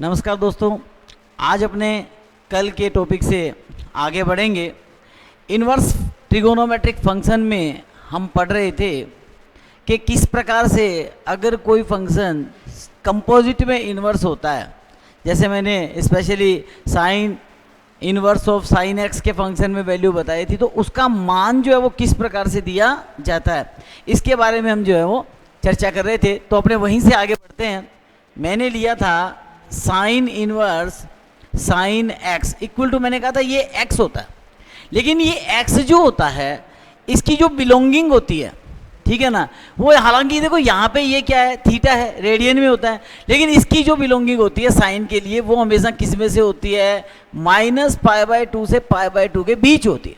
नमस्कार दोस्तों, आज अपने कल के टॉपिक से आगे बढ़ेंगे। इन्वर्स ट्रिगोनोमेट्रिक फंक्शन में हम पढ़ रहे थे कि किस प्रकार से अगर कोई फंक्शन कंपोजिट में इन्वर्स होता है, जैसे मैंने specially sign inverse of sine x के फंक्शन में वैल्यू बताई थी, तो उसका मान जो है वो किस प्रकार से दिया जाता है, इसके बारे में हम जो है वो चर्चा कर रहे थे। तो अपने वहीं से आगे बढ़ते हैं। मैंने लिया था sine inverse sine x equal to, मैंने कहा था ये एक्स होता है, लेकिन ये एक्स जो होता है इसकी जो बिलोंगिंग होती है, ठीक है ना, वो हालांकि देखो यहाँ पे ये क्या है, थीटा है, रेडियन में होता है, लेकिन इसकी जो बिलोंगिंग होती है साइन के लिए वो हमेशा किस में से होती है, -π/2 से π/2 के बीच होती है।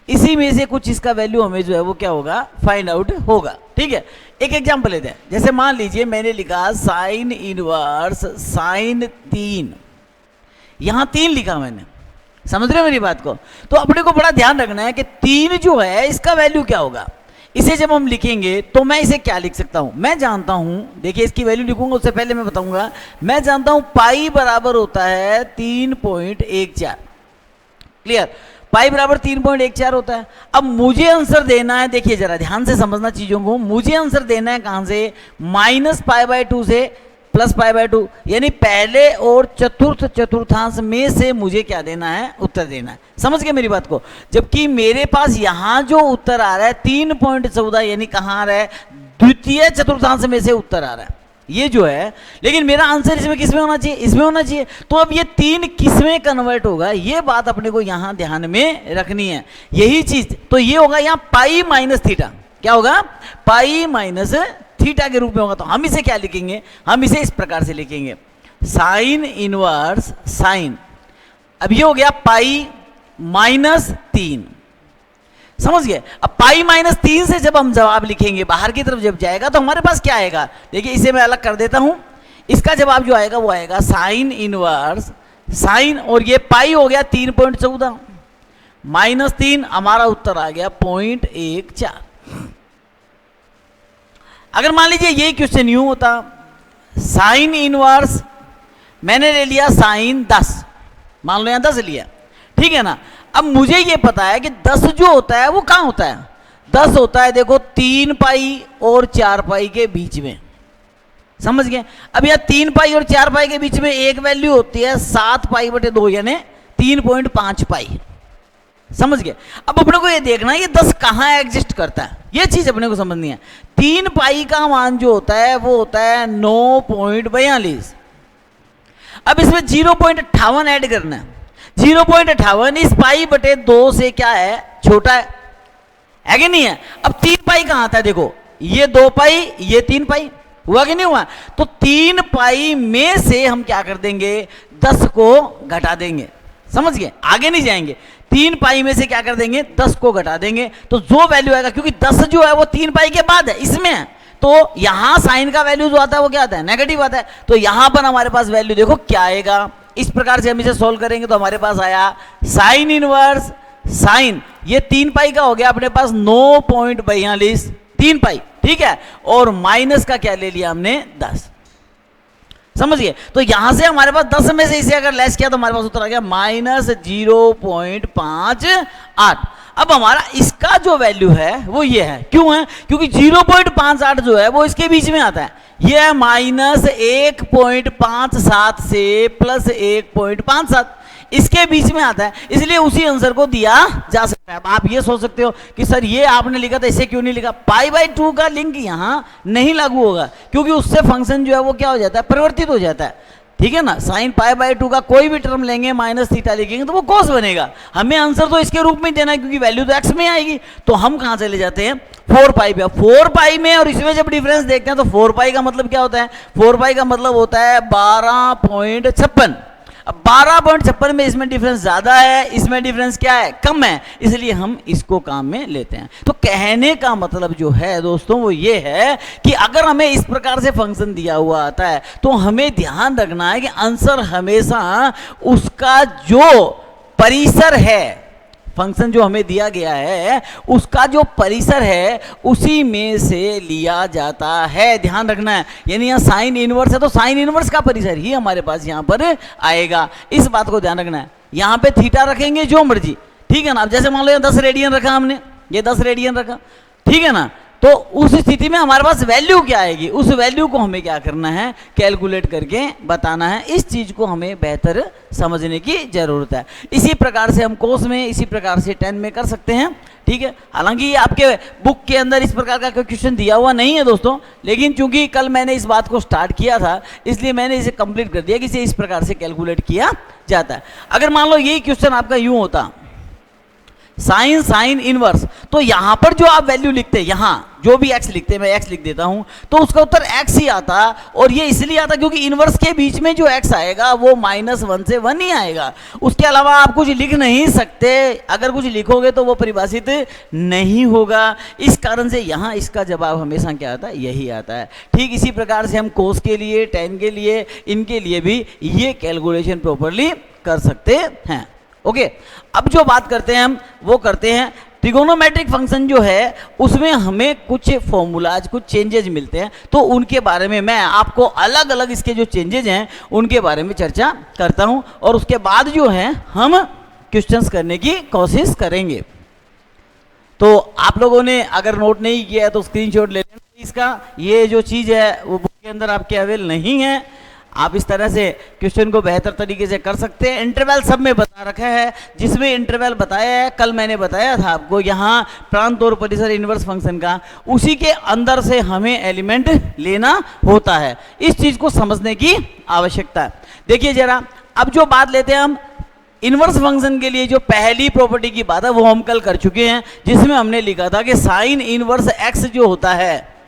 इसी में से कुछ इसका वैल्यू हमें जो है वो क्या होगा, फाइंड आउट होगा। ठीक है, एक एग्जांपल लेते हैं। जैसे मान लीजिए मैंने लिखा साइन इनवर्स साइन 3, यहां 3 लिखा मैंने, समझ रहे हो मेरी बात को। तो अपने को बड़ा ध्यान रखना है कि 3 जो है इसका वैल्यू क्या होगा। इसे जब हम लिखेंगे तो मैं इसे क्या लिख सकता हूं, मैं जानता हूं, देखिए इसकी वैल्यू लिखूंगा उससे पहले मैं बताऊंगा, मैं जानता हूं पाई बराबर होता है 3.14। क्लियर, पाई बराबर 3.14 होता है। अब मुझे आंसर देना है, देखिए जरा ध्यान से समझना चीजों को, मुझे आंसर देना है कहां से, -π/2 से +π/2, यानी पहले और चतुर्थ चतुर्थांश में से मुझे क्या देना है, उत्तर देना है। समझ गए मेरी बात को। जबकि मेरे पास यहां जो उत्तर आ रहा है 3.14, यानी कहां आ रहा है, द्वितीय चतुर्थांश में से उत्तर आ रहा है ये जो है, लेकिन मेरा आंसर इसमें किसमें होना चाहिए, इसमें होना चाहिए। तो अब ये 3 किसमें कन्वर्ट होगा, ये बात अपने को यहां ध्यान में रखनी है, यही चीज। तो ये होगा यहां पाई माइनस थीटा, क्या होगा, पाई माइनस थीटा के रूप में होगा। तो हम इसे क्या लिखेंगे, हम इसे इस प्रकार से लिखेंगे, साइन इनवर्स साइन, अब ये हो गया पाई -3, समझ गए। अब पाई -3 से जब हम जवाब लिखेंगे बाहर की तरफ जब जाएगा तो हमारे पास क्या आएगा, देखिए इसे मैं अलग कर देता हूं, इसका जवाब जो आएगा वो आएगा साइन इनवर्स साइन, और ये पाई हो गया 3.14 -3, हमारा उत्तर आ गया 0.14। अगर मान लीजिए ये क्वेश्चन यूं होता, साइन इनवर्स मैंने ले लिया साइन 10, मान लो यहां 10 लिया, ठीक है ना। अब मुझे ये पता है कि 10 जो होता है वो कहां होता है, 10 होता है देखो 3 पाई और 4 पाई के बीच में, समझ गए। अब यह 3 पाई और 4 पाई के बीच में एक वैल्यू होती है 7π/2, यानी 3.5 पाई, समझ गए। अब अपने को ये देखना है ये 10 कहां एग्जिस्ट करता है, ये चीज अपने को समझनी है। 3 पाई का मान जो होता है वो होता है 9.42। अब इसमें 0.58 ऐड करना है, 0.58 इस π/2 से क्या है, छोटा है कि नहीं है। अब 3 पाई कहां आता है, देखो ये 2 पाई ये 3 पाई, हुआ कि नहीं हुआ। तो 3 पाई में से हम क्या कर देंगे, 10 को घटा देंगे, समझ गए, आगे नहीं जाएंगे। 3 पाई में से क्या कर देंगे, 10 को घटा देंगे, तो जो वैल्यू आएगा, क्योंकि 10 जो है वो 3 पाई के बाद है, इसमें है, तो यहां साइन का वैल्यू जो आता है वो क्या आता है, नेगेटिव आता है। तो यहां पर हमारे पास वैल्यू देखो क्या आएगा, इस प्रकार से हम इसे सॉल्व करेंगे तो हमारे पास आया साइन इनवर्स साइन, ये 3 पाई का हो गया अपने पास 9.42, 3 पाई, ठीक है, और माइनस का क्या ले लिया हमने, 10, समझ गए। तो यहां से हमारे पास 10 में से इसे अगर लेस किया तो हमारे पास उत्तर आ गया -0.58। अब हमारा इसका जो वैल्यू है वो ये है, क्यों है, क्योंकि 0.58 जो है वो इसके बीच में आता है, ये है -1.57 से +1.57, इसके बीच में आता है, इसलिए उसी आंसर को दिया जा सकता है। आप ये सोच सकते हो कि सर ये आपने लिखा था इसे क्यों नहीं लिखा, π/2 का लिंक यहां नहीं लागू होगा, क्योंकि उससे फंक्शन जो है वो क्या हो जाता है, परिवर्तित हो जाता है, ठीक है ना। साइन π/2 का कोई भी टर्म लेंगे -θ लिखेंगे तो वो cos बनेगा, हमें आंसर तो इसके रूप में देना है क्योंकि वैल्यू तो x में आएगी। तो हम कहां चले जाते हैं, 4 पाई पे। 4 पाई में और इसमें जब डिफरेंस देखते हैं तो 4 पाई का मतलब क्या होता है, 4 पाई का मतलब होता है 12.56। अब 12.56 में इसमें डिफरेंस ज्यादा है, इसमें डिफरेंस क्या है, कम है, इसलिए हम इसको काम में लेते हैं। तो कहने का मतलब जो है दोस्तों वो ये है कि अगर हमें इस प्रकार से फंक्शन दिया हुआ आता है तो हमें ध्यान रखना है कि आंसर हमेशा उसका जो परिसर है फंक्शन जो हमें दिया गया है उसका जो परिसर है उसी में से लिया जाता है, ध्यान रखना है। यानी यहाँ साइन इनवर्स है तो साइन इनवर्स का परिसर ही हमारे पास यहाँ पर आएगा, इस बात को ध्यान रखना है। यहाँ पे थीटा रखेंगे जो मर्जी, ठीक है ना। अब जैसे मान लो 10 रेडियन रखा हमने, ये 10 रेडियन रखा, ठीक है ना। तो उस स्थिति में हमारे पास वैल्यू क्या आएगी, उस वैल्यू को हमें क्या करना है, कैलकुलेट करके बताना है। इस चीज को हमें बेहतर समझने की जरूरत है। इसी प्रकार से हम कोस में, इसी प्रकार से 10 में कर सकते हैं, ठीक है। हालांकि ये आपके बुक के अंदर इस प्रकार का कोई क्वेश्चन दिया हुआ नहीं है दोस्तों, लेकिन चूंकि कल मैंने इस बात को स्टार्ट किया था इसलिए मैंने इसे कंप्लीट कर दिया कि इसे इस प्रकार से कैलकुलेट किया जाता है। अगर मान लो यही क्वेश्चन आपका यूं होता, साइन साइन इनवर्स, तो यहां पर जो आप वैल्यू लिखते हैं, यहां जो भी x लिखते हैं, मैं x लिख देता हूं, तो उसका उत्तर x ही आता। और ये इसलिए आता क्योंकि इनवर्स के बीच में जो x आएगा वो -1 से 1 ही आएगा, उसके अलावा आप कुछ लिख नहीं सकते। अगर कुछ लिखोगे तो वो परिभाषित नहीं होगा। इस कारण से यहां इसका जवाब हमेशा क्या आता है, यही आता है। ठीक इसी प्रकार से हम कोस के लिए, tan के लिए, इनके लिए भी ये कैलकुलेशन प्रॉपरली कर सकते हैं। ओके, अब जो बात करते हैं हम वो करते हैं ट्रिगोनोमेट्रिक फंक्शन जो है उसमें हमें कुछ फॉर्मूलाज, कुछ चेंजेज मिलते हैं, तो उनके बारे में मैं आपको अलग अलग इसके जो चेंजेज हैं उनके बारे में चर्चा करता हूं, और उसके बाद जो है हम क्वेश्चंस करने की कोशिश करेंगे। तो आप लोगों ने अगर नोट नहीं किया है तो स्क्रीनशॉट ले लेना इसका। ये जो चीज़ है वो बुक के अंदर आपके अवेल नहीं है, आप इस तरह से क्वेश्चन को बेहतर तरीके से कर सकते हैं। इंटरवल सब में बता रखा है, जिसमें इंटरवल बताया है कल मैंने बताया था आपको, यहाँ प्रांत और परिसर इनवर्स फंक्शन का, उसी के अंदर से हमें एलिमेंट लेना होता है। इस चीज को समझने की आवश्यकता है। देखिए जरा, अब जो बात लेते हैं हम इनवर्स फंक्शन के लिए, जो पहली प्रॉपर्टी की बात है वो हम कल कर चुके हैं, जिसमें हमने लिखा था कि साइन इनवर्स एक्स जो होता है,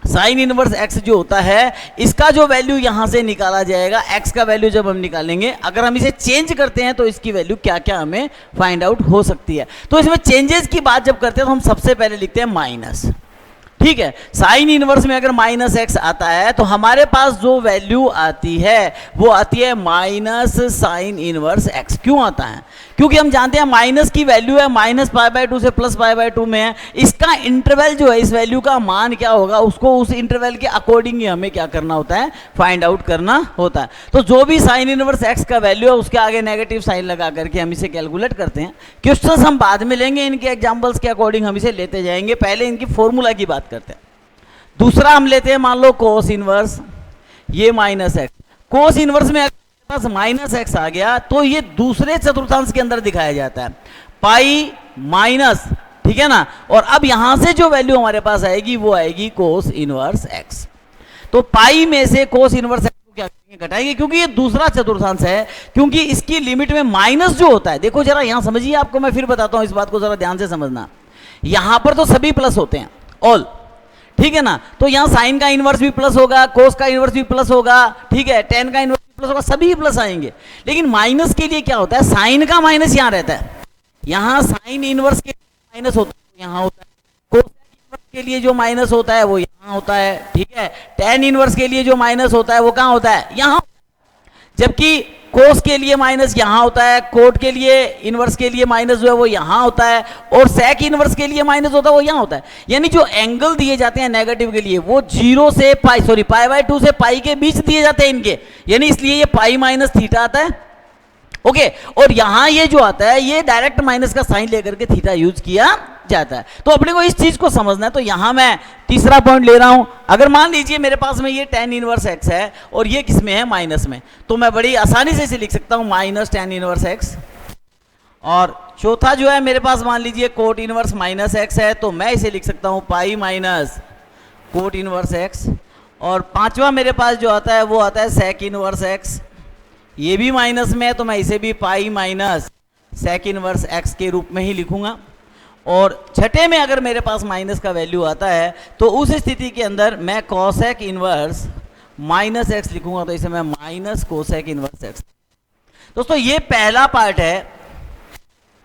साइन इनवर्स x जो होता है, इसका जो वैल्यू यहां से निकाला जाएगा, x का वैल्यू जब हम निकालेंगे, अगर हम इसे चेंज करते हैं तो इसकी वैल्यू क्या क्या हमें फाइंड आउट हो सकती है। तो इसमें चेंजेस की बात जब करते हैं तो हम सबसे पहले लिखते हैं माइनस, ठीक है। साइन इनवर्स में अगर -x आता है तो हमारे पास जो वैल्यू आती है वो आती है माइनस साइन इनवर्स x। क्यों आता है? क्योंकि हम जानते हैं माइनस की वैल्यू है -π/2 से +π/2 में है। इसका इंटरवल जो है, इस वैल्यू का मान क्या होगा, उसको उस इंटरवल के अकॉर्डिंग ही हमें क्या करना होता है, फाइंड आउट करना होता है। तो जो भी साइन इनवर्स x का वैल्यू है उसके आगे नेगेटिव साइन लगा करके हम इसे कैलकुलेट करते हैं। क्वेश्चंस हम बाद में लेंगे, इनके एग्जांपल्स के अकॉर्डिंग हम इसे लेते जाएंगे, पहले इनकी फॉर्मूला की बात करते हैं। दूसरा हम लेते हैं, मान लो कोस इनवर्स, ये -x, कोस इनवर्स में पास -x आ गया तो ये दूसरे चतुर्थांश के अंदर दिखाया जाता है, पाई माइनस, ठीक है ना। और अब यहां से जो वैल्यू हमारे पास आएगी वो आएगी कोस इनवर्स x। तो पाई में से कोस इनवर्स x को क्या करेंगे, घटाएंगे, क्योंकि ये दूसरा चतुर्थांश है, क्योंकि इसकी लिमिट में माइनस जो होता है, देखो जरा यहां समझिए, आपको मैं फिर बताता हूं, इस बात को जरा ध्यान से समझना। यहां पर तो सभी प्लस होते हैं, ऑल, ठीक है ना। तो यहां साइन का इनवर्स भी प्लस होगा, कोस का इनवर्स भी प्लस होगा, ठीक है, टेन का इनवर्स प्लस होगा, सभी प्लस आएंगे। लेकिन माइनस के लिए क्या होता है, साइन का माइनस यहां रहता है, यहां साइन इनवर्स के माइनस होता है, यहां होता है। कोस इनवर्स के लिए जो माइनस होता है वो यहां होता है, ठीक है। टेन इनवर्स के लिए जो माइनस होता है वो कहां होता है, यहां। जबकि कोस के लिए माइनस यहां होता है, कोट के लिए इनवर्स के लिए माइनस जो है वो यहां होता है, और सेक इनवर्स के लिए माइनस होता है वो यहां होता है। यानी जो एंगल दिए जाते हैं नेगेटिव के लिए वो 0 से π/2 से पाई के बीच दिए जाते हैं इनके, यानी इसलिए ये पाई माइनस थीटा आता है, ओके। और यहां ये जो आता है ये डायरेक्ट माइनस का साइन लेकर के थीटा यूज किया जाता है। तो अपने को इस चीज को समझना है। तो यहां मैं तीसरा पॉइंट ले रहा हूं, अगर मान लीजिए मेरे पास में ये tan इनवर्स x है और ये किस में है, माइनस में, तो मैं बड़ी आसानी से इसे लिख सकता हूं माइनस tan इनवर्स x। और चौथा जो है मेरे पास, मान लीजिए कोट इनवर्स -x है, तो मैं इसे लिख सकता हूं pi minus cot inverse x। और पांचवा मेरे पास जो आता है वो आता है सेक इनवर्स x, ये भी माइनस में है, तो मैं इसे भी pi minus sec inverse x के रूप में ही लिखूंगा। और छठे में अगर मेरे पास माइनस का वैल्यू आता है तो उस स्थिति के अंदर मैं कोसेक इनवर्स -x लिखूंगा, तो इसे मैं माइनस कोसेक इनवर्स x। दोस्तों ये पहला पार्ट है।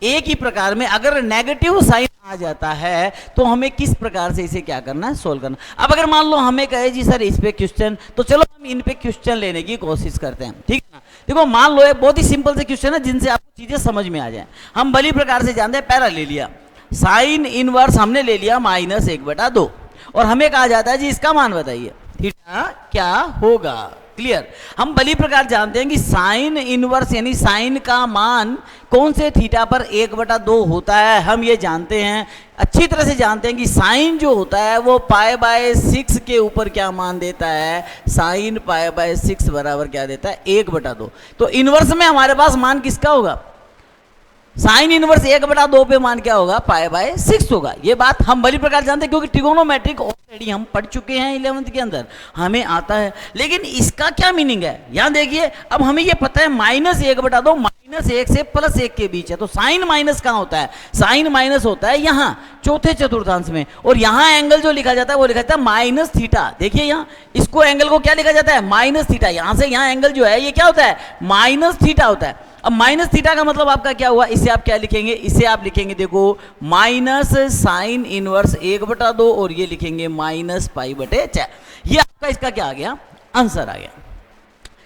एक ही प्रकार में अगर नेगेटिव साइन आ आ जाता है तो हमें किस प्रकार से इसे क्या करना है, सोल्व करना। अब अगर मान लो हमें कहे जी सर इस पे क्वेश्चन, तो चलो हम इन पे क्वेश्चन लेने की कोशिश करते हैं, ठीक है ना। देखो मान लो एक बहुत ही सिंपल से क्वेश्चन है जिनसे आपको चीजें समझ में आ जाए। हम भली प्रकार से जानते हैं, पहला ले लिया साइन इनवर्स हमने ले लिया -1/2 और हमें कहा जाता है जी इसका मान बताइए थीटा क्या होगा। क्लियर। हम भली प्रकार जानते हैं कि साइन इनवर्स यानी साइन का मान कौन से थीटा पर 1/2 होता है। हम ये जानते हैं, अच्छी तरह से जानते हैं कि साइन जो होता है वो π/6 के ऊपर क्या मान देता है, साइन π/6 बराबर क्या देता है 1/2। तो इनवर्स में हमारे पास मान किसका होगा, साइन इनवर्स 1/2 पे मान क्या होगा, π/6 होगा। ये बात हम भली प्रकार जानते हैं क्योंकि ट्रिगोनोमेट्रिक ऑलरेडी हम पढ़ चुके हैं 11th के अंदर, हमें आता है। लेकिन इसका क्या मीनिंग है, यहां देखिए, अब हमें ये पता है -1/2 -1 से +1 के बीच है, तो साइन माइनस कहां होता है, साइन माइनस होता है यहां चौथे चतुर्थांश में, और यहां एंगल जो लिखा जाता है वो लिखा जाता है माइनस थीटा। देखिए यहां इसको एंगल को क्या लिखा जाता है, माइनस थीटा। यहां से यहां एंगल जो है ये क्या होता है, माइनस थीटा होता है। अब माइनस थीटा का मतलब आपका क्या हुआ, इसे आप क्या लिखेंगे, इसे आप लिखेंगे देखो माइनस साइन इनवर्स 1/2 और ये लिखेंगे -π/4। ये आपका इसका क्या आ गया, आंसर आ गया।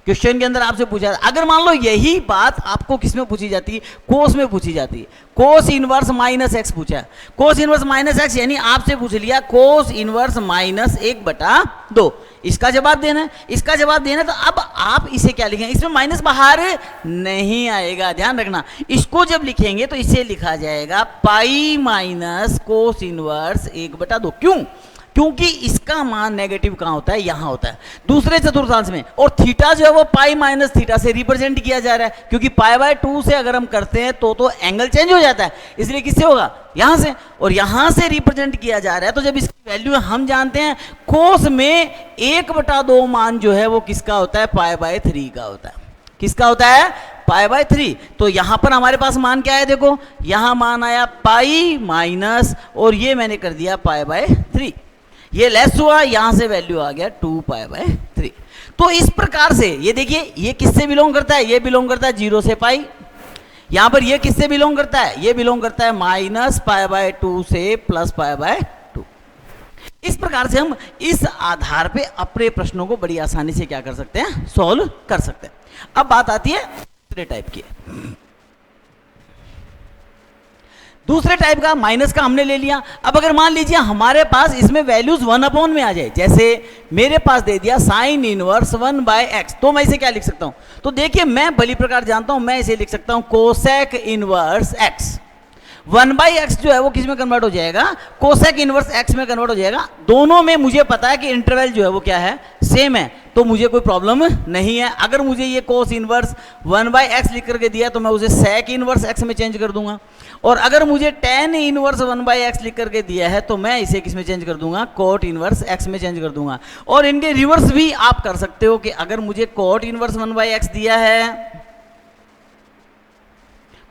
क्वेश्चन के अंदर आपसे पूछा, अगर मान लो यही बात आपको किस में पूछी जाती है, कोस में पूछी जाती है, कोस इनवर्स -x पूछा है, कोस इनवर्स -x यानी आपसे पूछ लिया कोस इनवर्स -1/2, इसका जवाब देना है, इसका जवाब देना है। तो अब आप इसे क्या लिखेंगे, इसमें माइनस बाहर नहीं आएगा, ध्यान रखना। इसको जब लिखेंगे तो इसे लिखा जाएगा पाई माइनस कोस इनवर्स 1/2। क्यों, क्योंकि इसका मान नेगेटिव कहां होता है, यहां होता है दूसरे चतुर्थांश में, और थीटा जो है वो पाई माइनस थीटा से रिप्रेजेंट किया जा रहा है, क्योंकि π/2 से अगर हम करते हैं तो एंगल चेंज हो जाता है, इसलिए किससे होगा, यहां से, और यहां से रिप्रेजेंट किया जा रहा है। तो जब इसकी वैल्यू हम जानते हैं, कोस में 1/2 मान जो है वो किसका होता है, π/3 का होता है। किसका होता है, π/3। तो यहां पर हमारे पास मान क्या है, देखो यहां मान आया पाई माइनस और ये मैंने कर दिया π/3, ये लेस हुआ, यहां से वैल्यू आ गया 2π/3। तो इस प्रकार से ये देखिए, ये किससे बिलोंग करता है, ये बिलोंग करता है 0 से पाई। यहां पर ये किससे बिलोंग करता है, ये बिलोंग करता है -π/2 से +π/2। इस प्रकार से हम इस आधार पे अपने प्रश्नों को बड़ी आसानी से क्या कर सकते हैं, सॉल्व कर सकते हैं। अब बात आती है दूसरे टाइप की। दूसरे टाइप का माइनस का हमने ले लिया। अब अगर मान लीजिए हमारे पास इसमें वैल्यूज 1/, में आ जाए, जैसे मेरे पास दे दिया साइन इनवर्स 1/x, तो मैं इसे क्या लिख सकता हूं, तो देखिए मैं भली प्रकार जानता हूं, मैं इसे लिख सकता हूं कोसेक इनवर्स x। 1/x जो है वो किस में कन्वर्ट हो जाएगा, कोसेक इनवर्स x में कन्वर्ट हो जाएगा। दोनों में मुझे पता है कि इंटरवल जो है वो क्या है, सेम है, तो मुझे कोई प्रॉब्लम नहीं है। अगर मुझे ये कोस इनवर्स 1/x लिख करके दिया तो मैं उसे सेक इनवर्स x में चेंज कर दूंगा, और अगर मुझे tan इनवर्स 1/x लिख करके दिया है तो मैं इसे किस में चेंज कर दूंगा, कोट इनवर्स x में चेंज कर दूंगा। और इनके रिवर्स भी आप कर सकते हो कि अगर मुझे कोट इनवर्स 1/x दिया है,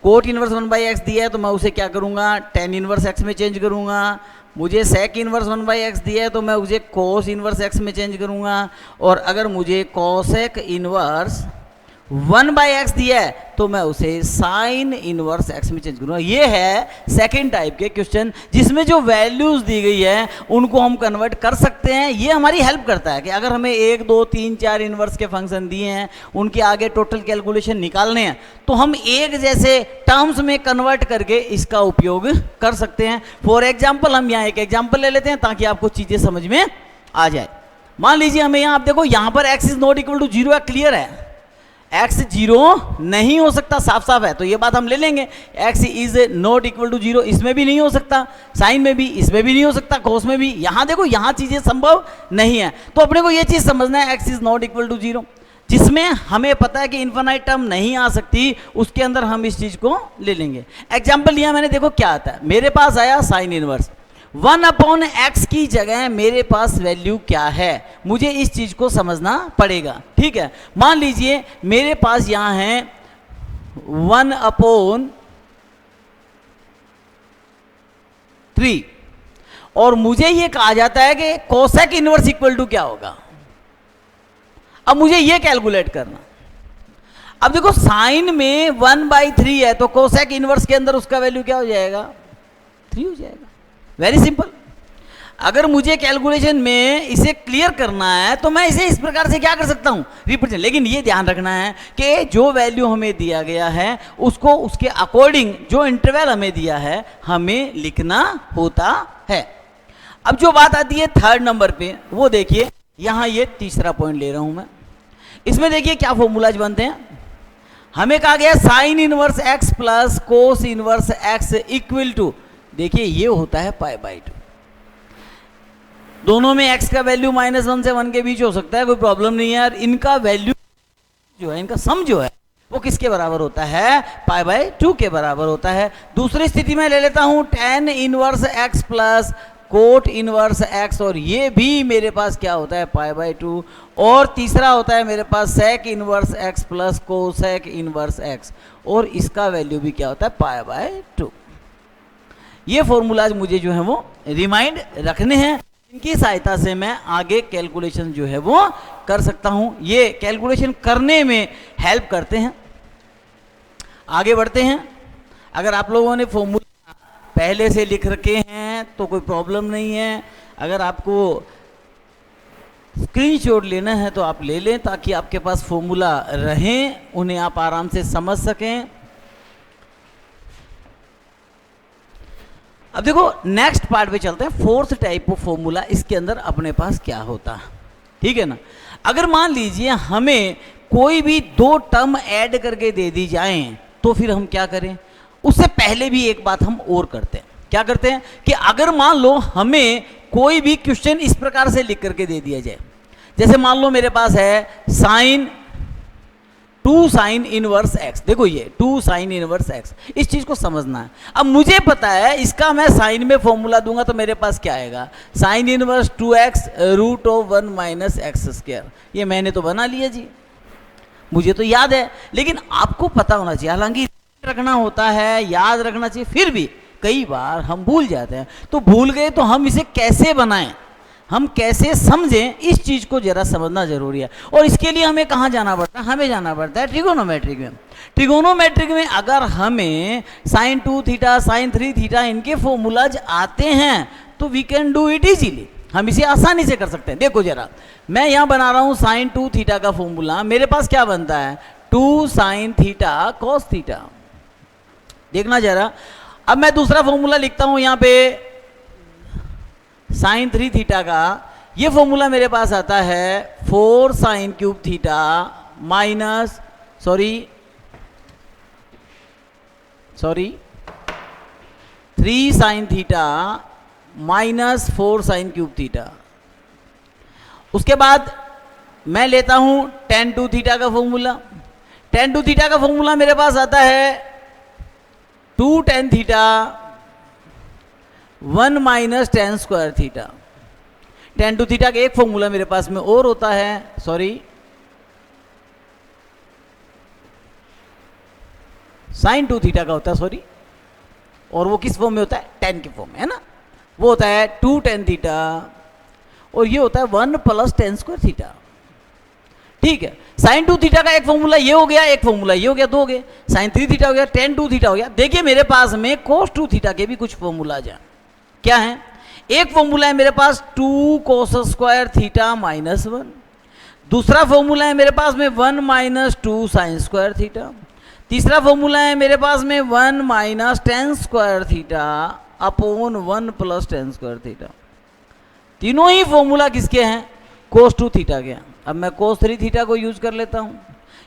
कोट इनवर्स 1/x दिया है तो मैं उसे क्या करूंगा, tan इनवर्स x में चेंज करूंगा। मुझे सेक इनवर्स 1/x दिया है तो मैं उसे कोस इनवर्स x में चेंज करूंगा। और अगर मुझे कोसेक इनवर्स 1/x दिया है तो मैं उसे साइन इनवर्स x में चेंज करूंगा। ये है सेकंड टाइप के क्वेश्चन जिसमें जो वैल्यूज दी गई है उनको हम कन्वर्ट कर सकते हैं। ये हमारी हेल्प करता है कि अगर हमें 1 2 3 4 इनवर्स के फंक्शन दिए हैं, उनके आगे टोटल कैलकुलेशन निकालने हैं, तो हम एक जैसे टर्म्स में कन्वर्ट करके इसका उपयोग कर सकते हैं। फॉर एग्जाम्पल हम यहाँ एक एग्जाम्पल ले लेते हैं ताकि आपको चीजें समझ में आ जाए। मान लीजिए हमें यहाँ, आप देखो यहाँ पर x is not equal to 0 है, क्लियर है, x 0 नहीं हो सकता, साफ साफ है, तो ये बात हम ले लेंगे। x is not equal to 0, इसमें भी नहीं हो सकता, साइन में भी, इसमें भी नहीं हो सकता, कोस में भी। यहां देखो यहां चीजें संभव नहीं है, तो अपने को ये चीज समझना है x is not equal to 0, जिसमें हमें पता है कि इन्फिनाइट टर्म नहीं आ सकती, उसके अंदर हम इस चीज को ले लेंगे। एग्जाम्पल लिया मैंने, देखो क्या आता है, मेरे पास आया साइन इनवर्स 1/x की जगह मेरे पास वैल्यू क्या है, मुझे इस चीज को समझना पड़ेगा। ठीक है, मान लीजिए मेरे पास यहां है 1/3 और मुझे ये कहा जाता है कि कोसेक इनवर्स इक्वल टू क्या होगा। अब मुझे ये कैलकुलेट करना। अब देखो साइन में 1/3 है तो कोसेक इनवर्स के अंदर उसका वैल्यू क्या हो जाएगा, 3 हो जाएगा। Very simple. अगर मुझे कैलकुलेशन में इसे क्लियर करना है तो मैं इसे इस प्रकार से क्या कर सकता हूं, रिप्रेजेंट। लेकिन ये ध्यान रखना है कि जो वैल्यू हमें दिया गया है उसको उसके अकॉर्डिंग जो इंटरवल हमें दिया है हमें लिखना होता है। अब जो बात आती है थर्ड नंबर पे, वो देखिए यहां ये तीसरा पॉइंट ले रहा हूं मैं। इसमें देखिए क्या फॉर्मूलाज बनते हैं। हमें कहा गया sine inverse x plus cos inverse x equal to, देखिए ये होता है पाई बाई 2। दोनों में x का वैल्यू -1 से 1 के बीच हो सकता है, कोई प्रॉब्लम नहीं है यार। इनका वैल्यू जो है, इनका सम जो है वो किसके बराबर होता है, पाई बाई 2 के बराबर होता है। दूसरी स्थिति में ले लेता हूं tan inverse x plus cot inverse x, और ये भी मेरे पास क्या होता है, पाई बाई 2। और तीसरा होता है मेरे पास sec inverse x plus cosec inverse x, और इसका वैल्यू भी क्या होता है, पाई बाई 2। ये फॉर्मूलाज मुझे जो है वो रिमाइंड रखने हैं, इनकी सहायता से मैं आगे कैलकुलेशन जो है वो कर सकता हूं। ये कैलकुलेशन करने में हेल्प करते हैं। आगे बढ़ते हैं। अगर आप लोगों ने फॉर्मूला पहले से लिख रखे हैं तो कोई प्रॉब्लम नहीं है। अगर आपको स्क्रीनशॉट लेना है तो आप ले लें, ताकि आपके पास फॉर्मूला रहें, उन्हें आप आराम से समझ सकें। अब देखो नेक्स्ट पार्ट पे चलते हैं। फोर्थ टाइप ऑफ फॉर्मूला, इसके अंदर अपने पास क्या होता है, ठीक है ना। अगर मान लीजिए हमें कोई भी दो टर्म ऐड करके दे दी जाएं तो फिर हम क्या करें। उससे पहले भी एक बात हम और करते हैं। क्या करते हैं कि अगर मान लो हमें कोई भी क्वेश्चन इस प्रकार से लिख करके दे दिया जाए, जैसे मान लो मेरे पास है साइन 2 साइन इनवर्स एक्स। देखो ये 2 साइन इनवर्स एक्स, इस चीज को समझना है। अब मुझे पता है इसका मैं साइन में फॉर्मूला दूंगा तो मेरे पास क्या आएगा, sine inverse 2x root of 1 minus x square. ये मैंने तो बना लिया जी, मुझे तो याद है। लेकिन आपको पता होना चाहिए, हालांकि रखना होता है, याद रखना चाहिए, फिर भी कई बार हम भूल जाते हैं। तो भूल गए तो हम इसे कैसे बनाएं, हम कैसे समझें, इस चीज को जरा समझना जरूरी है। और इसके लिए हमें कहाँ जाना पड़ता है, हमें जाना पड़ता है ट्रिगोनोमेट्रिक में। ट्रिगोनोमेट्रिक में अगर हमें साइन 2 थीटा साइन 3 थीटा इनके फॉर्मूलाज आते हैं तो we can do it easily, हम इसे आसानी से कर सकते हैं। देखो जरा, मैं यहाँ बना रहा हूँ साइन 2 थीटा का फॉर्मूला, मेरे पास क्या बनता है 2 साइन थीटा कॉस थीटा। देखना जरा, अब मैं दूसरा फॉर्मूला लिखता हूँ यहाँ पे साइन 3 थीटा का। ये फॉर्मूला मेरे पास आता है 4 sine cube theta minus sorry 3 sine theta minus 4 sine cube theta. उसके बाद मैं लेता हूं tan 2 थीटा का फॉर्मूला। tan 2 थीटा का फॉर्मूला मेरे पास आता है 2 tan theta 1 minus tan square theta. tan 2 theta का एक फॉर्मूला मेरे पास में और होता है, साइन 2 थीटा का होता है, और वो किस फॉर्म में होता है, tan के फॉर्म में, है ना। वो होता है 2 tan थीटा, और ये होता है 1 प्लस tan स्क्वायर थीटा। ठीक है, साइन 2 थीटा का एक फॉर्मूला ये हो गया, एक फॉर्मूला ये हो गया, दो हो गए। साइन 3 थीटा हो गया, tan 2 थीटा हो गया। देखिए मेरे पास में cos 2 थीटा के भी कुछ फॉर्मूला हैं। क्या है, एक फॉर्मूला है मेरे पास 2 cos स्क्वायर थीटा माइनस 1। दूसरा फॉर्मूला है मेरे पास में 1 माइनस 2 साइन स्क्वायर थीटा। तीसरा फॉर्मूला है मेरे पास में 1 minus tan square theta upon 1 plus tan square theta. तीनों ही फॉर्मूला किसके हैं, cos 2 थीटा के। अब मैं cos 3 थीटा को यूज कर लेता हूं।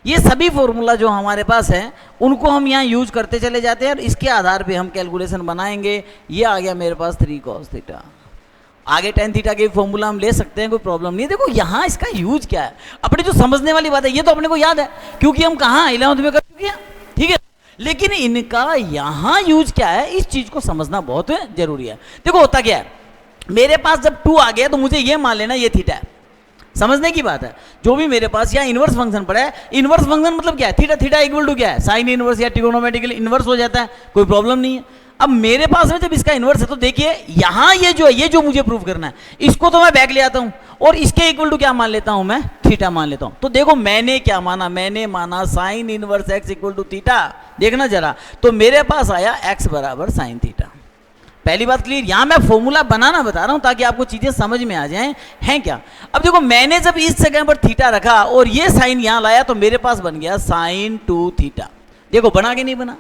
ये सभी फॉर्मूला जो हमारे पास हैं उनको हम यहाँ यूज करते चले जाते हैं, और इसके आधार पे हम कैलकुलेशन बनाएंगे। ये आ गया मेरे पास 3 cos थीटा। आगे tan थीटा के फॉर्मूला हम ले सकते हैं, कोई प्रॉब्लम नहीं है। देखो यहाँ इसका यूज क्या है, अपने जो समझने वाली बात है ये तो अपने को याद है, क्योंकि हम कहाँ 11th में कर चुके हैं, ठीक है। लेकिन इनका यहाँ यूज क्या है, इस चीज को समझना बहुत जरूरी है। देखो होता क्या है, मेरे पास जब 2 आ गया तो मुझे ये मान लेना ये थीटा है। समझने की बात है, जो भी मेरे पास यहाँ इनवर्स फंक्शन पड़ा है, इनवर्स फंक्शन मतलब क्या है, थीटा थीटा इक्वल टू क्या है, साइन इनवर्स या ट्रिगोनोमेट्रिकली इनवर्स हो जाता है, कोई प्रॉब्लम नहीं है। अब मेरे पास में जब इसका इनवर्स है तो देखिए यहाँ ये जो है, ये जो मुझे प्रूव करना है, इसको तो मैं बैक ले आता हूँ और इसके इक्वल टू क्या मान लेता हूँ, मैं थीटा मान लेता हूँ। तो देखो मैंने क्या माना, मैंने माना sine inverse x equal to theta. देखना जरा, तो मेरे पास आया एक्स बराबर साइन थीटा। पहली बात क्लियर, यहां मैं फॉर्मूला बनाना बता रहा हूं ताकि आपको चीजें समझ में आ जाएं हैं क्या। अब देखो मैंने जब इस जगह पर थीटा रखा और ये साइन यहां लाया तो मेरे पास बन गया साइन 2 थीटा। देखो बना के नहीं बना,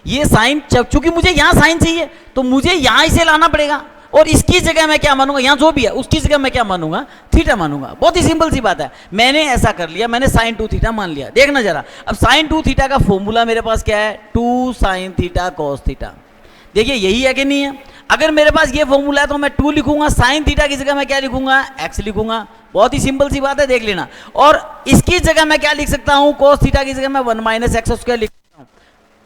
ये साइन, चूंकि मुझे यहां साइन चाहिए तो मुझे यहां इसे लाना पड़ेगा और इसकी जगह मैं क्या मानूंगा, यहां जो भी है उसकी जगह मैं क्या मानूंगा, थीटा मानूंगा। बहुत ही सिंपल सी बात है, मैंने ऐसा कर लिया, मैंने साइन 2 थीटा मान लिया। देखना जरा, अब साइन 2 थीटा का फॉर्मूला मेरे पास क्या है, 2 साइन थीटा कॉस थीटा। देखिए यही है कि नहीं है। अगर मेरे पास ये फॉर्मूला है तो मैं 2 लिखूंगा, साइन थीटा की जगह मैं क्या लिखूंगा, एक्स लिखूंगा। बहुत ही सिंपल सी बात है, देख लेना। और इसकी जगह मैं क्या लिख सकता हूं, कॉस थीटा की जगह मैं 1 माइनस एक्स स्क्वायर लिख सकता हूं।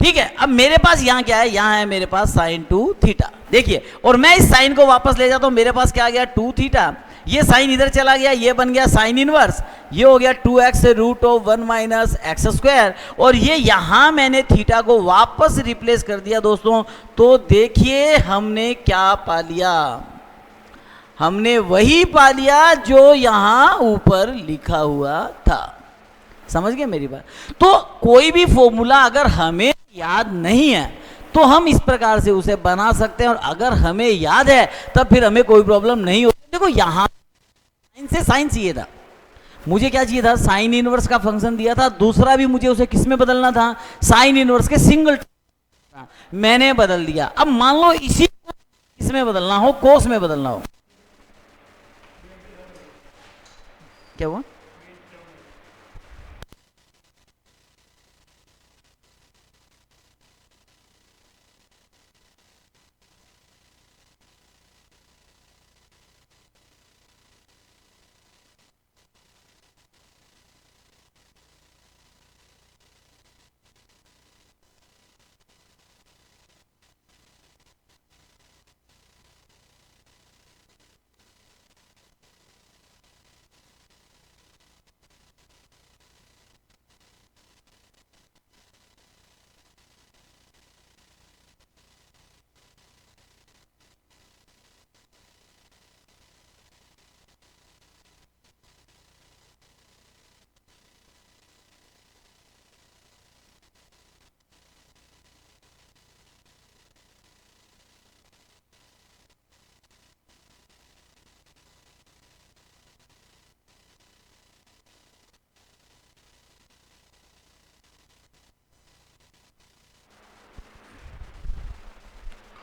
ठीक है, अब मेरे पास यहां क्या है, यहां है मेरे पास साइन 2 थीटा। देखिए, और मैं इस साइन को वापस ले जाता हूं, मेरे पास क्या आ गया 2 थीटा, ये साइन इधर चला गया, ये बन गया साइन इनवर्स, ये हो गया 2x root of 1 minus x square, और ये यहां मैंने थीटा को वापस रिप्लेस कर दिया दोस्तों। तो देखिए हमने क्या पा लिया, हमने वही पा लिया जो यहां ऊपर लिखा हुआ था। समझ गए मेरी बात। तो कोई भी फॉर्मूला अगर हमें याद नहीं है तो हम इस प्रकार से उसे बना सकते हैं, और अगर हमें याद है तब फिर हमें कोई प्रॉब्लम नहीं होती। देखो यहां साइन से साइन चाहिए था, मुझे क्या चाहिए था, साइन इनवर्स का फंक्शन दिया था, दूसरा भी मुझे उसे किस में बदलना था, साइन इनवर्स के सिंगल, मैंने बदल दिया। अब मान लो इसी को इसमें बदलना हो, कोस में बदलना हो, क्या हुआ,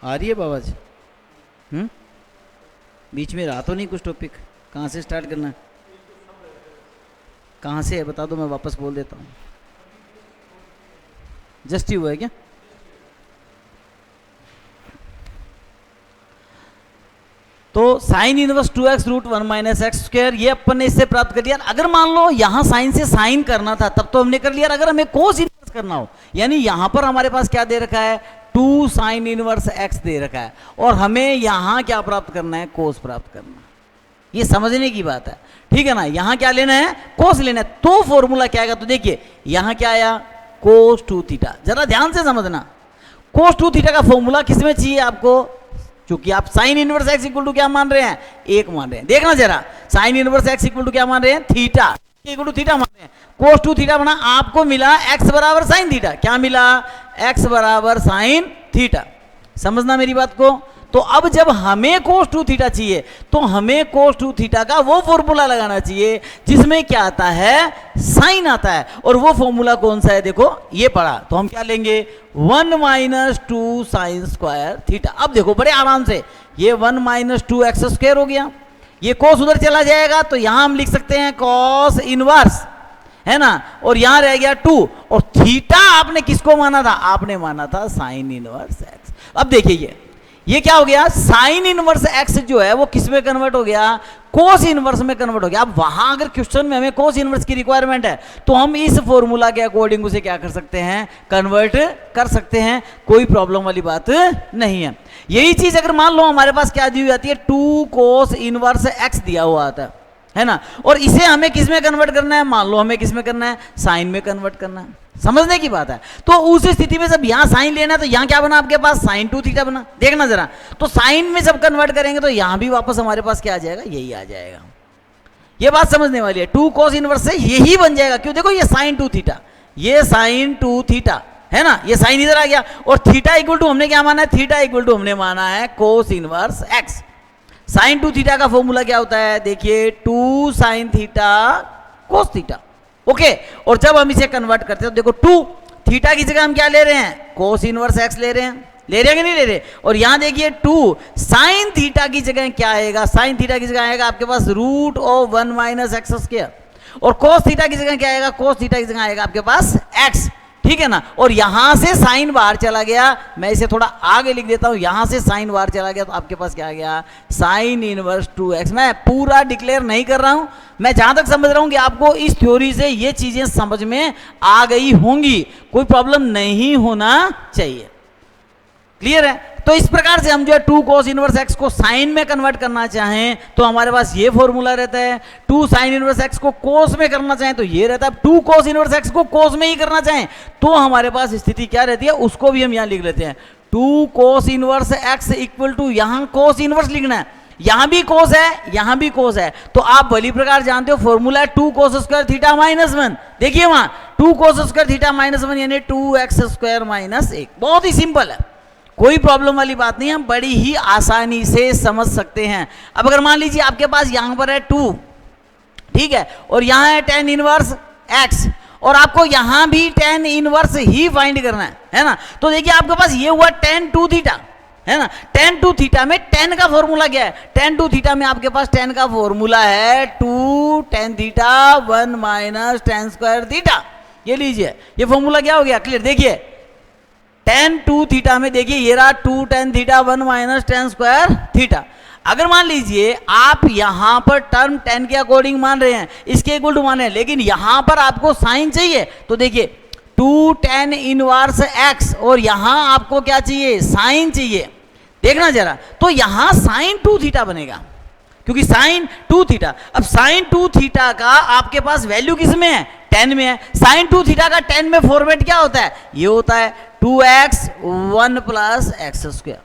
आ रही है बाबा जी? बीच में रहा तो नहीं कुछ टॉपिक, कहाँ से स्टार्ट करना है, कहाँ से है बता दो, मैं वापस बोल देता हूँ। जस्ट ही हुआ है क्या? तो sine inverse 2x root 1 minus x square, ये अपन ने इससे प्राप्त कर लिया। अगर मान लो यहां साइन से साइन करना था तब तो हमने कर लिया, अगर हमें कोस इनवर्स करना हो, यानी यहां पर हमारे पास क्या दे रखा है, 2 साइन इनवर्स x दे रखा है, और हमें यहां क्या प्राप्त करना है, कोस प्राप्त करना है। ये समझने की बात है, ठीक है ना। यहां क्या लेना है, कोस लेना है। तो फॉर्मूला क्या आएगा, तो देखिए यहां क्या आया, कोस 2 थीटा। जरा ध्यान से समझना, कोस 2 थीटा का फॉर्मूला किसमें चाहिए आपको, क्योंकि आप sine inverse x equal to क्या मान रहे हैं, 1 मान रहे हैं। देखना जरा, sine inverse x equal to क्या मान रहे हैं, थीटा इक्वल टू थीटा मान रहे हैं। कोस 2 थीटा बना, आपको मिला एक्स बराबर साइन थीटा। क्या मिला, एक्स बराबर साइन थीटा। समझना मेरी बात को। तो अब जब हमें कोस 2 थीटा चाहिए तो हमें कोस 2 थीटा का वो फॉर्मूला लगाना चाहिए जिसमें क्या आता है, साइन आता है। और वो फॉर्मूला कौन सा है, देखो ये पढ़ा, तो हम क्या लेंगे, 1 माइनस 2 साइन स्क्वायर थीटा। अब देखो बड़े आराम से, ये 1 माइनस 2 एक्स स्क्वायर हो गया, ये कोस उधर चला जाएगा तो यहां हम लिख सकते हैं कॉस इनवर्स, है ना, और यहां रह गया 2, और थीटा आपने किसको माना था, आपने माना था साइन इनवर्स एक्स। अब देखिए ये क्या हो गया, साइन इनवर्स एक्स जो है वो किस में कन्वर्ट हो गया, कोस इनवर्स में कन्वर्ट हो गया। अब वहां अगर क्वेश्चन में हमें कोस इनवर्स की रिक्वायरमेंट है तो हम इस फॉर्मूला के अकॉर्डिंग उसे क्या कर सकते हैं, कन्वर्ट कर सकते हैं, कोई प्रॉब्लम वाली बात नहीं है। यही चीज अगर मान लो हमारे पास क्या दी हुई आती है, 2 कोस इनवर्स एक्स दिया हुआ आता है ना, और इसे हमें किस में कन्वर्ट करना है, मान लो हमें किस में करना है, साइन में कन्वर्ट करना है। समझने की बात है। तो उस स्थिति में जब यहां साइन लेना है तो यहां क्या बना आपके पास, साइन 2 थीटा बना। देखना जरा, तो साइन में जब कन्वर्ट करेंगे तो यहां भी वापस हमारे पास क्या आ जाएगा, यही आ जाएगा। ये बात समझने वाली है। 2 कोस इनवर्स से यही बन जाएगा, क्यों, देखो ये साइन 2 थीटा, ये साइन 2 थीटा है ना, ये साइन इधर आ गया, और थीटा इक्वल टू हमने क्या माना है, थीटा इक्वल टू हमने माना है cos inverse x. Sign to theta का फॉर्मूला क्या होता है, देखिए 2 sine theta cos theta, okay. और जब हम इसे कन्वर्ट करते हैं तो देखो 2 थीटा की जगह हम क्या ले रहे हैं, कोस इनवर्स एक्स ले रहे हैं, ले रहे हैं कि नहीं ले रहे। और यहां देखिए 2 साइन थीटा की जगह क्या आएगा, साइन थीटा की जगह आएगा आपके पास root of 1 minus x square, और कोस थीटा की जगह क्या आएगा, कोस थीटा की जगह आएगा आपके पास एक्स, ठीक है ना। और यहां से साइन बाहर चला गया, मैं इसे थोड़ा आगे लिख देता हूं, यहां से साइन बाहर चला गया तो आपके पास क्या आ गया, साइन इनवर्स 2x। मैं पूरा डिक्लेयर नहीं कर रहा हूं, मैं जहां तक समझ रहा हूं कि आपको इस थ्योरी से ये चीजें समझ में आ गई होंगी, कोई प्रॉब्लम नहीं होना चाहिए, क्लियर है। तो इस प्रकार से हम जो है 2 cos इनवर्स x को साइन में कन्वर्ट करना चाहें तो हमारे पास ये फॉर्मूला रहता है, 2 साइन इनवर्स x को cos में करना चाहें तो ये रहता है, 2 cos इनवर्स x को cos में ही करना चाहें तो हमारे पास स्थिति क्या रहती है, उसको भी हम यहां लिख लेते हैं। 2 cos inverse x equal to यहां cos इनवर्स लिखना है, यहां भी cos है यहां भी cos है, तो आप भली प्रकार जानते हो फॉर्मूला है 2 cos स्क्वायर थीटा माइनस 1। देखिए वहां 2 cos स्क्वायर थीटा माइनस 1 यानी 2x स्क्वायर माइनस 1, बहुत ही सिंपल है, कोई प्रॉब्लम वाली बात नहीं, हम बड़ी ही आसानी से समझ सकते हैं। अब अगर मान लीजिए आपके पास यहां पर है 2, ठीक है, और यहां है tan इनवर्स x, और आपको यहां भी tan इनवर्स ही फाइंड करना है ना। तो देखिए आपके पास ये हुआ tan 2 थीटा, है ना। tan 2 थीटा में tan का फॉर्मूला क्या है, tan 2 थीटा में आपके पास tan का फॉर्मूला है 2 tan theta 1 minus tan square theta, ये लीजिए, ये फॉर्मूला क्या हो गया, क्लियर। देखिए tan 2 थीटा में देखिए ये रहा 2 tan theta 1 minus tan square theta. अगर मान लीजिए आप यहां पर टर्म tan के अकॉर्डिंग मान रहे हैं, इसके इक्वल टू मान रहे हैं, लेकिन यहां पर आपको साइन चाहिए, तो देखिए 2 tan इनवर्स x और यहां आपको क्या चाहिए, साइन चाहिए, देखना जरा, तो यहां साइन 2 थीटा बनेगा क्योंकि साइन 2 थीटा। अब साइन 2 थीटा का आपके पास वैल्यू किस में है, 10 में है। साइन 2 थीटा का 10 में फॉर्मेट क्या होता है, ये होता है 2x 1 प्लस एक्स स्क्वायर।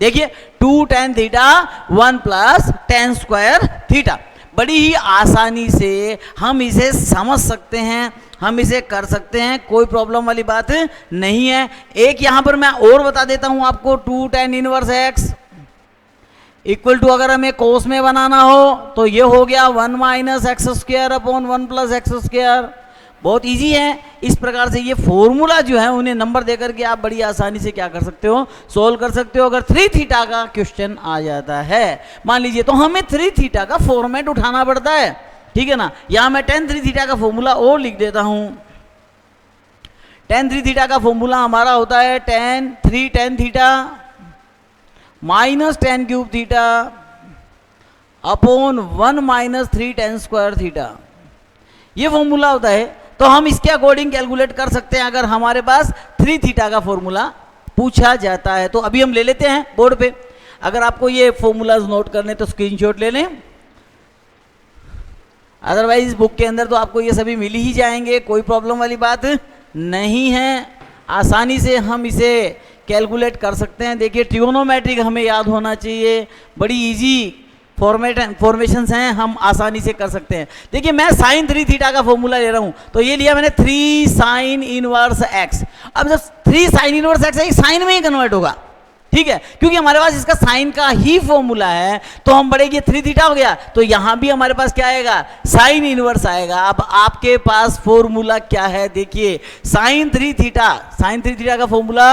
देखिए 2 tan theta 1 plus tan square theta, बड़ी ही आसानी से हम इसे समझ सकते हैं, हम इसे कर सकते हैं, कोई प्रॉब्लम वाली बात नहीं है। एक यहां पर मैं और बता देता हूं आपको, 2 tan inverse x equal to अगर हमें कोस में बनाना हो तो ये हो गया 1 minus x square upon 1 plus x square, बहुत इजी है। इस प्रकार से ये फॉर्मूला जो है उन्हें नंबर देकर के आप बड़ी आसानी से क्या कर सकते हो, सोल्व कर सकते हो। अगर 3 थीटा का क्वेश्चन आ जाता है मान लीजिए, तो हमें 3 थीटा का फॉर्मेट उठाना पड़ता है, ठीक है ना। यहां मैं tan 3 थीटा का फॉर्मूला और लिख देता हूं। tan 3 थीटा का फॉर्मूला हमारा होता है tan 3 tan theta minus tan cube theta upon 1 minus 3 tan square theta, ये फॉर्मूला होता है। तो हम इसके अकॉर्डिंग कैलकुलेट कर सकते हैं अगर हमारे पास 3 थीटा का फॉर्मूला पूछा जाता है। तो अभी हम ले लेते हैं बोर्ड पे, अगर आपको ये फॉर्मूलाज नोट करने तो स्क्रीनशॉट ले लें, अदरवाइज बुक के अंदर तो आपको ये सभी मिल ही जाएंगे, कोई प्रॉब्लम वाली बात नहीं है, आसानी से हम इसे कैलकुलेट कर सकते हैं। देखिए ट्रिगोनोमेट्रिक हमें याद होना चाहिए, बड़ी इजी फॉर्मेशंस हैं, हम आसानी से कर सकते हैं। देखिए मैं साइन 3 थीटा का फॉर्मूला ले रहा हूं, तो ये लिया मैंने 3 साइन इनवर्स x। अब जब 3 साइन इनवर्स x है, साइन में ही कन्वर्ट होगा, ठीक है, क्योंकि हमारे पास इसका साइन का ही फॉर्मूला है, तो हम बढ़ेगी 3 थीटा हो गया, तो यहां भी हमारे पास क्या आएगा, साइन इनवर्स आएगा। अब आपके पास फॉर्मूला क्या है, देखिए साइन 3 थीटा का फॉर्मूला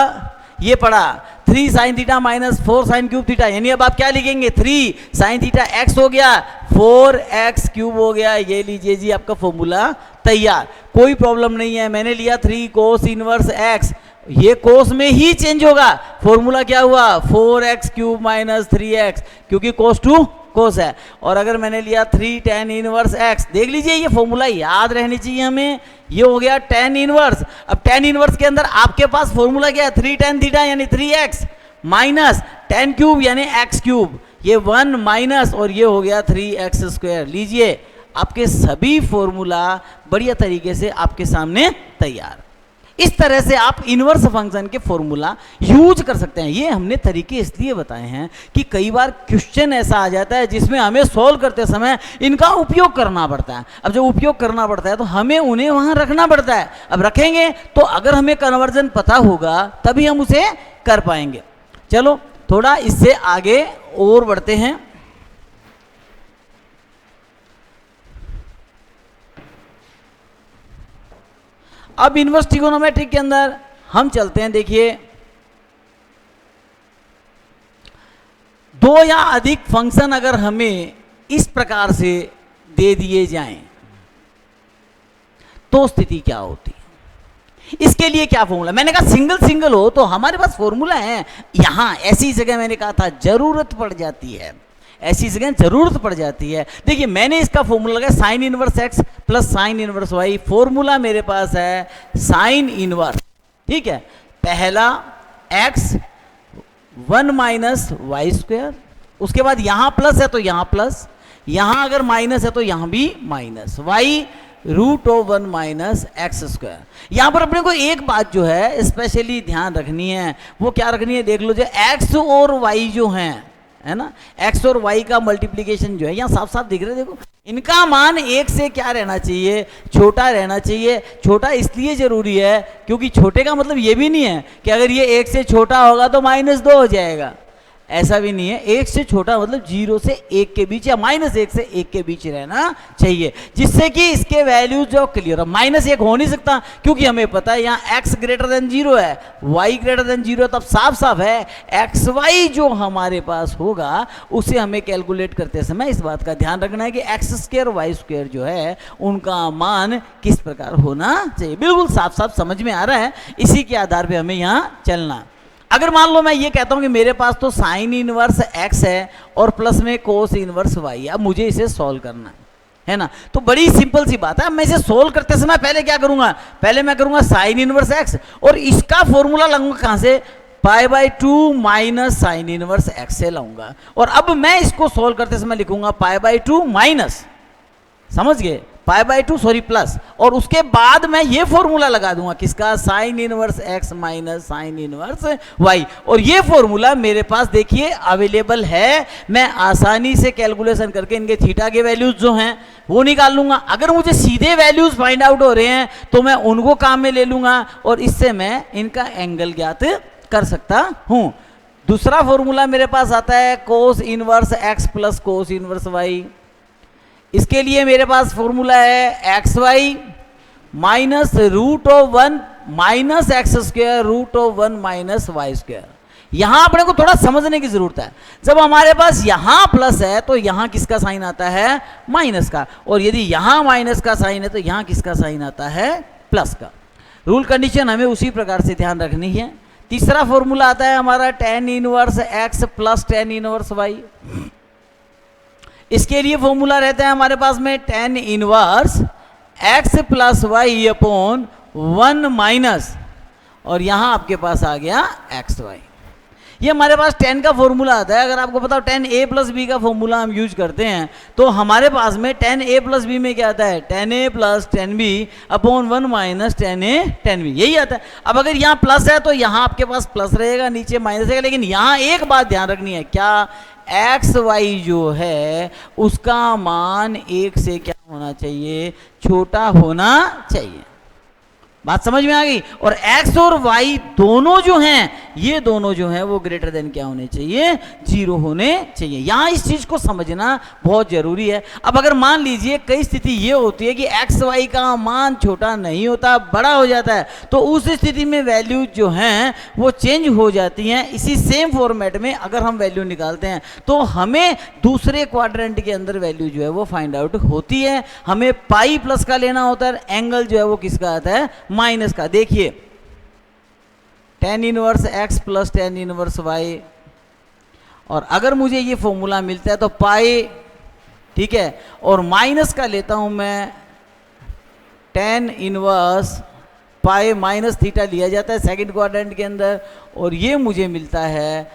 ये पड़ा 3 sine theta minus 4 sine cube theta, यानी अब आप क्या लिखेंगे, 3 साइन थीटा x हो गया 4x क्यूब हो गया, ये लीजिए जी आपका फॉर्मूला तैयार, कोई प्रॉब्लम नहीं है। मैंने लिया 3 कोस इनवर्स x, ये कोस में ही चेंज होगा, फॉर्मूला क्या हुआ 4x क्यूब माइनस 3x, क्योंकि कोस टू कोस है। और अगर मैंने लिया 3 tan इनवर्स x, देख लीजिए ये फॉर्मूला याद रहनी चाहिए हमें, ये हो गया tan इनवर्स। अब tan इनवर्स के अंदर आपके पास फॉर्मूला क्या है, 3 tan थीटा यानी 3x माइनस tan क्यूब यानी x क्यूब, ये 1 माइनस और ये हो गया 3x स्क्वायर। लीजिए आपके सभी फॉर्मूला बढ़िया तरीके से आपके सामने तैयार। इस तरह से आप इनवर्स फंक्शन के फॉर्मूला यूज कर सकते हैं। ये हमने तरीके इसलिए बताए हैं कि कई बार क्वेश्चन ऐसा आ जाता है जिसमें हमें सॉल्व करते समय इनका उपयोग करना पड़ता है। अब जब उपयोग करना पड़ता है तो हमें उन्हें वहां रखना पड़ता है। अब रखेंगे तो अगर हमें कन्वर्जन पता होगा तभी हम उसे कर पाएंगे। चलो थोड़ा इससे आगे और बढ़ते हैं। अब इनवर्स ट्रिगोनोमेट्रिक के अंदर हम चलते हैं। देखिए, दो या अधिक फंक्शन अगर हमें इस प्रकार से दे दिए जाएं तो स्थिति क्या होती है। इसके लिए क्या फॉर्मूला, मैंने कहा सिंगल सिंगल हो तो हमारे पास फॉर्मूला है। यहां ऐसी जगह मैंने कहा था जरूरत पड़ जाती है, ऐसी जगह जरूरत पड़ जाती है। देखिए मैंने इसका फॉर्मूला लगाया sine inverse x plus sine inverse y. Formula मेरे पास है साइन इनवर्स, ठीक है, पहला एक्स 1 माइनस वाई स्क्वायर, उसके बाद यहां प्लस है तो यहां प्लस, यहां अगर माइनस है तो यहां भी minus, y root of 1 minus x square. यहां पर अपने को एक बात जो है स्पेशली ध्यान रखनी है, वो क्या रखनी है देख लो, जो एक्स और वाई जो हैं, है ना, एक्स और वाई का मल्टीप्लीकेशन जो है यहाँ साफ साफ दिख रहा है। देखो इनका मान एक से क्या रहना चाहिए, छोटा रहना चाहिए। छोटा इसलिए जरूरी है क्योंकि छोटे का मतलब ये भी नहीं है कि अगर ये एक से छोटा होगा तो -2 हो जाएगा, ऐसा भी नहीं है। एक से छोटा मतलब 0 से 1 के बीच या -1 से 1 के बीच रहना चाहिए, जिससे कि इसके वैल्यूज जो क्लियर हो। -1 हो नहीं सकता क्योंकि हमें पता है यहाँ x ग्रेटर देन 0 है, y ग्रेटर देन 0 है, तब साफ साफ है एक्स वाई जो हमारे पास होगा उसे हमें कैलकुलेट करते समय इस बात का ध्यान रखना है कि एक्स स्क्वायर वाई स्क्वायर जो है उनका मान किस प्रकार होना चाहिए। बिल्कुल साफ साफ समझ में आ रहा है, इसी के आधार पर हमें यहाँ चलना। अगर मान लो मैं ये कहता हूं कि मेरे पास तो साइन इनवर्स एक्स है और प्लस में कोस इनवर्स वाई, अब मुझे इसे सॉल्व करना है ना, तो बड़ी सिंपल सी बात है। मैं इसे सॉल्व करते समय पहले क्या करूंगा, पहले मैं करूंगा साइन इनवर्स एक्स और इसका फॉर्मूला लाऊंगा कहां से, π/2 माइनस साइन इनवर्स एक्स से लाऊंगा। और अब मैं इसको सॉल्व करते समय लिखूंगा π/2 माइनस, समझ गए, π/2 सॉरी प्लस, और उसके बाद मैं ये फॉर्मूला लगा दूंगा किसका, sine inverse x minus sine inverse y. और ये फॉर्मूला मेरे पास देखिए अवेलेबल है, मैं आसानी से कैलकुलेशन करके इनके थीटा के वैल्यूज जो हैं वो निकाल लूंगा। अगर मुझे सीधे वैल्यूज फाइंड आउट हो रहे हैं तो मैं उनको काम में ले लूंगा और इससे मैं इनका एंगल ज्ञात कर सकता हूं। दूसरा फॉर्मूला मेरे पास आता है cos inverse x plus cos inverse y. इसके लिए मेरे पास फॉर्मूला है x y minus root of 1 minus x square root of 1 minus y square. यहां अपने को थोड़ा समझने की जरूरत है, जब हमारे पास यहां प्लस है तो यहां किसका साइन आता है, माइनस का, और यदि यहां माइनस का साइन है तो यहां किसका साइन आता है, प्लस का। रूल कंडीशन हमें उसी प्रकार से ध्यान रखनी है। तीसरा फॉर्मूला आता है हमारा tan inverse x plus tan inverse y. इसके लिए फॉर्मूला रहता है हमारे पास में tan inverse x plus y upon 1 minus, और यहां आपके पास आ गया एक्स वाई। ये हमारे पास tan का फॉर्मूला आता है। अगर आपको पता हो tan a प्लस बी का फॉर्मूला हम यूज करते हैं तो हमारे पास में tan a प्लस बी में क्या आता है, tan a plus tan b upon 1 minus tan a tan b, यही आता है। अब अगर यहाँ प्लस है तो यहाँ आपके पास प्लस रहेगा, नीचे माइनस रहेगा, लेकिन यहाँ एक बात ध्यान रखनी है, क्या, एक्स वाई जो है उसका मान 1 से क्या होना चाहिए, छोटा होना चाहिए। बात समझ में आ गई। और x और y दोनों जो हैं, ये दोनों जो हैं वो ग्रेटर देन क्या होने चाहिए, 0 होने चाहिए। यहां इस चीज को समझना बहुत जरूरी है। अब अगर मान लीजिए कई स्थिति ये होती है कि x y का मान छोटा नहीं होता, बड़ा हो जाता है, तो उस स्थिति में वैल्यू जो हैं वो चेंज हो जाती हैं। इसी सेम फॉर्मेट में अगर हम वैल्यू निकालते हैं तो हमें दूसरे क्वाड्रेंट के अंदर वैल्यू जो है वो फाइंड आउट होती है। हमें पाई प्लस का लेना होता है, एंगल जो है वो किसका आता है, माइनस का। देखिए tan inverse x plus tan inverse y, और अगर मुझे ये फॉर्मूला मिलता है तो पाई, ठीक है, और माइनस का लेता हूं मैं tan inverse pi minus theta लिया जाता है सेकंड क्वाड्रेंट के अंदर, और ये मुझे मिलता है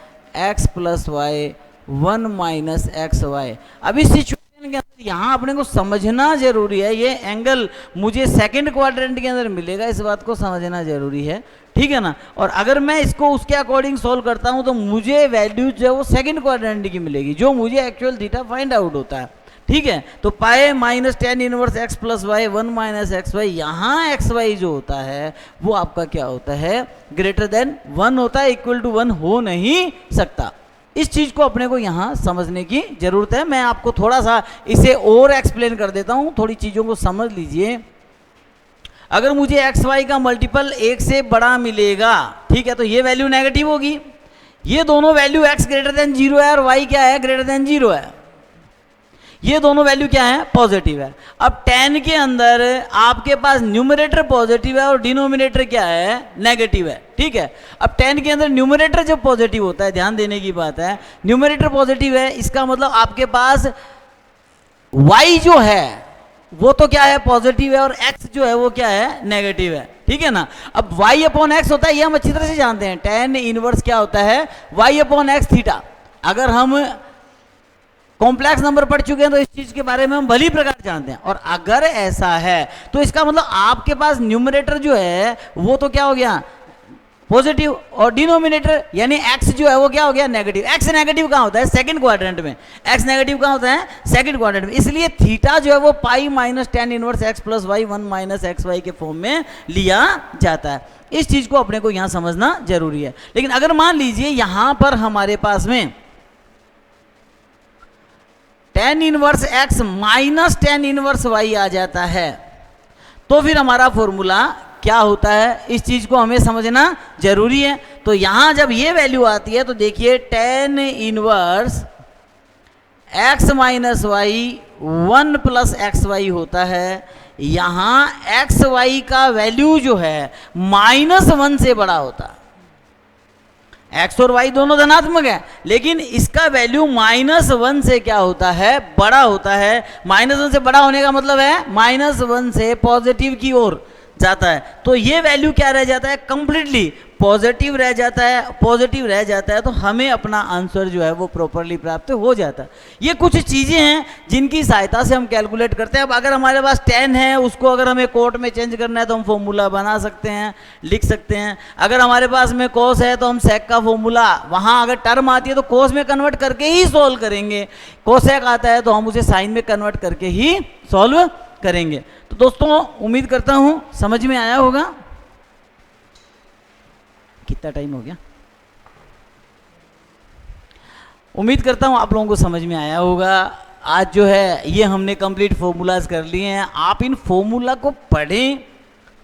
x plus y 1 minus x y. अब इस सिचुएशन यहाँ अपने को समझना जरूरी है, ये एंगल मुझे सेकंड क्वाड्रेंट के अंदर मिलेगा, इस बात को समझना जरूरी है, ठीक है ना। और अगर मैं इसको उसके अकॉर्डिंग सॉल्व करता हूँ तो मुझे वैल्यू जो है वो सेकंड क्वाड्रेंट की मिलेगी, जो मुझे एक्चुअल थीटा फाइंड आउट होता है, ठीक है। तो pi minus tan inverse x plus y 1 minus x y, यहाँ एक्स वाई जो होता है वो आपका क्या होता है, ग्रेटर देन 1 होता है, इक्वल टू 1 हो नहीं सकता। इस चीज को अपने को यहाँ समझने की जरूरत है। मैं आपको थोड़ा सा इसे और एक्सप्लेन कर देता हूँ, थोड़ी चीजों को समझ लीजिए। अगर मुझे एक्स वाई का मल्टीपल 1 से बड़ा मिलेगा, ठीक है, तो ये वैल्यू नेगेटिव होगी। ये दोनों वैल्यू एक्स ग्रेटर देन 0 है और वाई क्या है, ग्रेटर देन 0 है। ये दोनों वैल्यू क्या है, पॉजिटिव है। अब 10 के अंदर आपके पास न्यूमरेटर पॉजिटिव है और डिनोमिनेटर क्या है, नेगेटिव है, ठीक है। अब 10 के अंदर न्यूमरेटर जब पॉजिटिव होता है, ध्यान देने की बात है, न्यूमरेटर पॉजिटिव है, इसका मतलब आपके पास y जो है वो तो क्या है, पॉजिटिव है, और x जो है वो क्या है, नेगेटिव है, ठीक है ना। अब y अपॉन एक्स होता है, ये हम अच्छी तरह से जानते हैं, tan इनवर्स क्या होता है, y अपॉन एक्स थीटा। अगर हम कॉम्प्लेक्स नंबर पढ़ चुके हैं तो इस चीज के बारे में हम भली प्रकार जानते हैं। और अगर ऐसा है तो इसका मतलब आपके पास न्यूमरेटर जो है वो तो क्या हो गया, पॉजिटिव, और डिनोमिनेटर यानी x जो है वो क्या हो गया, नेगेटिव। x नेगेटिव कहाँ होता है, सेकंड क्वाड्रेंट में। x नेगेटिव कहाँ होता है, सेकंड क्वाड्रेंट में। इसलिए थीटा जो है वो pi minus tan inverse x plus y 1 minus x y के फॉर्म में लिया जाता है। इस चीज को अपने को यहाँ समझना जरूरी है। लेकिन अगर मान लीजिए यहाँ पर हमारे पास में tan inverse x minus tan inverse y आ जाता है, तो फिर हमारा फॉर्मूला क्या होता है, इस चीज को हमें समझना जरूरी है। तो यहां जब ये वैल्यू आती है तो देखिए tan inverse x minus y 1 plus x y होता है। यहां एक्स वाई का वैल्यू जो है -1 से बड़ा होता है। एक्स और वाई दोनों धनात्मक है, लेकिन इसका वैल्यू -1 से क्या होता है, बड़ा होता है। -1 से बड़ा होने का मतलब है -1 से पॉजिटिव की ओर जाता है। तो ये वैल्यू क्या रह जाता है, कंप्लीटली पॉजिटिव रह जाता है। पॉजिटिव रह जाता है तो हमें अपना आंसर जो है वो प्रॉपरली प्राप्त हो जाता है। ये कुछ चीज़ें हैं जिनकी सहायता से हम कैलकुलेट करते हैं। अब अगर हमारे पास 10 है, उसको अगर हमें कोट में चेंज करना है तो हम फॉर्मूला बना सकते हैं, लिख सकते हैं। अगर हमारे पास में कोस है तो हम सेक का फॉर्मूला, वहाँ अगर टर्म आती है तो कोस में कन्वर्ट करके ही सॉल्व करेंगे। कोसेक आता है तो हम उसे साइन में कन्वर्ट करके ही सॉल्व करेंगे। तो दोस्तों उम्मीद करता हूँ समझ में आया होगा। कितना टाइम हो गया, उम्मीद करता हूं आप लोगों को समझ में आया होगा। आज जो है ये हमने कंप्लीट फॉर्मूलाज कर लिए हैं। आप इन फॉर्मूला को पढ़ें,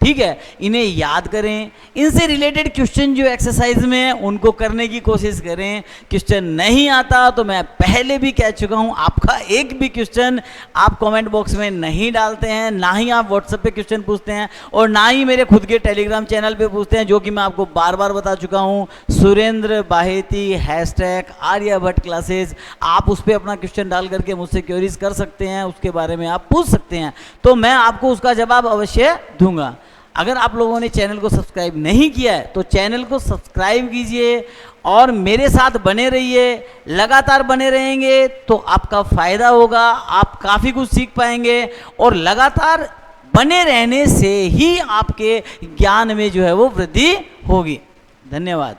ठीक है, इन्हें याद करें। इनसे रिलेटेड क्वेश्चन जो एक्सरसाइज में है उनको करने की कोशिश करें। क्वेश्चन नहीं आता तो मैं पहले भी कह चुका हूं, आपका एक भी क्वेश्चन आप कमेंट बॉक्स में नहीं डालते हैं, ना ही आप व्हाट्सएप पे क्वेश्चन पूछते हैं, और ना ही मेरे खुद के टेलीग्राम चैनल पे पूछते हैं, जो कि मैं आपको बार बार बता चुका हूं, सुरेंद्र बाहेती #आर्यभट्ट क्लासेस। आप उस पर अपना क्वेश्चन डाल करके मुझसे क्वेरीज कर सकते हैं, उसके बारे में आप पूछ सकते हैं, तो मैं आपको उसका जवाब अवश्य दूंगा। अगर आप लोगों ने चैनल को सब्सक्राइब नहीं किया है तो चैनल को सब्सक्राइब कीजिए और मेरे साथ बने रहिए। लगातार बने रहेंगे तो आपका फायदा होगा, आप काफ़ी कुछ सीख पाएंगे, और लगातार बने रहने से ही आपके ज्ञान में जो है वो वृद्धि होगी। धन्यवाद।